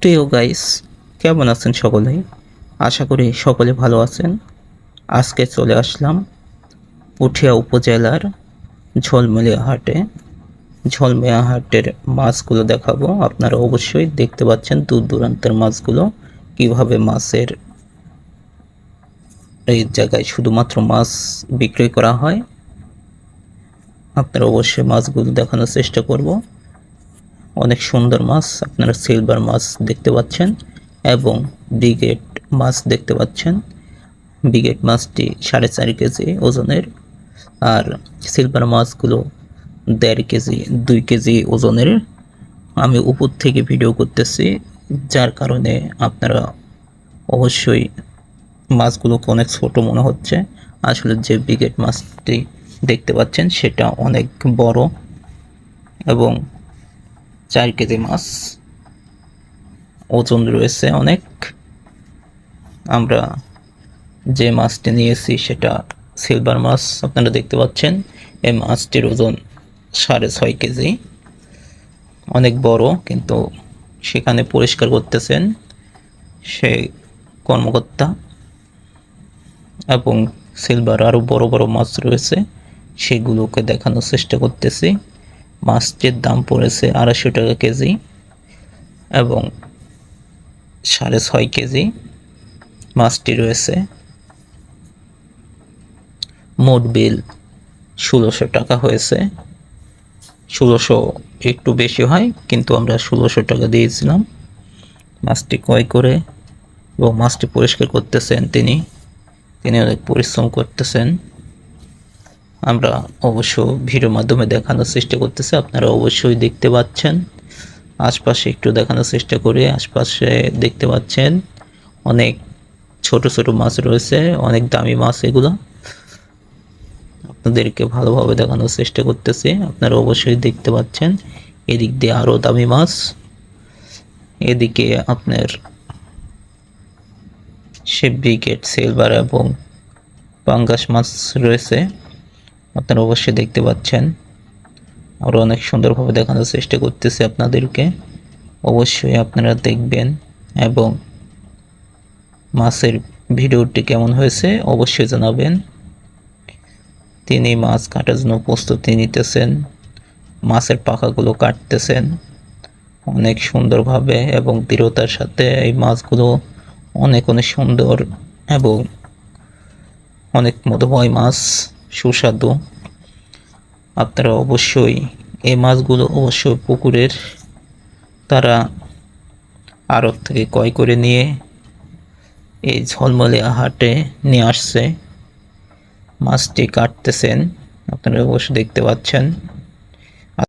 প্রিয় গাইস, কেমন আছেন সকলেই? আশা করি সকলে ভালো আছেন। আজকে চলে আসলাম পুঠিয়া উপজেলার ঝলমলিয়া হাটে। ঝলমিয়া হাটের মাছগুলো দেখাবো। আপনারা অবশ্যই দেখতে পাচ্ছেন দূর দূরান্তের মাছগুলো, কিভাবে মাছের এই জায়গায় শুধুমাত্র মাছ বিক্রয় করা হয়। আপনারা অবশ্যই মাছগুলো দেখানোর চেষ্টা করব। অনেক সুন্দর মাছ, আপনারা সিলভার মাছ দেখতে পাচ্ছেন এবং ব্রিগেড মাছ দেখতে পাচ্ছেন। ব্রিগেড মাছটি 4.5 কেজি ওজনের, আর সিলভার মাছগুলো 1.5 কেজি 2 কেজি ওজনের। আমি উপর থেকে ভিডিও করতেছি, যার কারণে আপনারা অবশ্যই মাছগুলোকে অনেক ছোট মনে হচ্ছে। আসলে যে ব্রিগেড মাছটি দেখতে পাচ্ছেন সেটা অনেক বড় এবং 4 কেজি মাছ ওজন রয়েছে অনেক। আমরা যে মাছটি নিয়েছি সেটা সিলভার মাছ, আপনারা দেখতে পাচ্ছেন। এই মাছটির ওজন 6.5 কেজি, অনেক বড়। কিন্তু সেখানে পরিষ্কার করতেছেন সে কর্মকর্তা, এবং সিলভার আরও বড় বড় মাছ রয়েছে, সেগুলোকে দেখানোর চেষ্টা করতেছি। মাছটির দাম পড়েছে 250 টাকা কেজি এবং 6.5 কেজি মাছটি রয়েছে। মোট বিল 1600 টাকা হয়েছে। 1600 একটু বেশি হয়, কিন্তু আমরা 1600 টাকা দিয়েছিলাম মাছটি ক্রয় করে। এবং মাছটি পরিষ্কার করতেছেন তিনি অনেক পরিশ্রম করতেছেন। আমরা অবশ্য ভিডিওর মাধ্যমে দেখানোর চেষ্টা করতেছি, আপনারা অবশ্যই দেখতে পাচ্ছেন। আশপাশে একটু দেখানোর চেষ্টা করি। আশপাশে দেখতে পাচ্ছেন অনেক ছোট ছোট মাছ রয়েছে, অনেক দামি মাছ এগুলো। আপনাদেরকে ভালোভাবে দেখানোর চেষ্টা করতেছি, আপনারা অবশ্যই দেখতে পাচ্ছেন। এদিক দিয়ে আরও দামি মাছ, এদিকে আপনার ব্রিগেড, সিলভার এবং পাঙ্গাস মাছ রয়েছে, আপনারা অবশ্যই দেখতে পাচ্ছেন। আরও অনেক সুন্দরভাবে দেখানোর চেষ্টা করতেছি আপনাদেরকে, অবশ্যই আপনারা দেখবেন। এবং মাছের ভিডিওটি কেমন হয়েছে অবশ্যই জানাবেন। তিনি মাছ কাটার জন্য প্রস্তুতি নিতেছেন, মাছের পাখাগুলো কাটতেছেন অনেক সুন্দরভাবে এবং দৃঢ়তার সাথে। এই মাছগুলো অনেক অনেক সুন্দর এবং অনেক মধুময় মাছ, সুস্বাদু। আপনারা অবশ্যই এই মাছগুলো অবশ্যই পুকুরের তারা আড়ত থেকে ক্রয় করে নিয়ে এই ঝলমলিয়া হাটে নিয়ে আসছে। মাছটি কাটতেছেন, আপনারা অবশ্যই দেখতে পাচ্ছেন।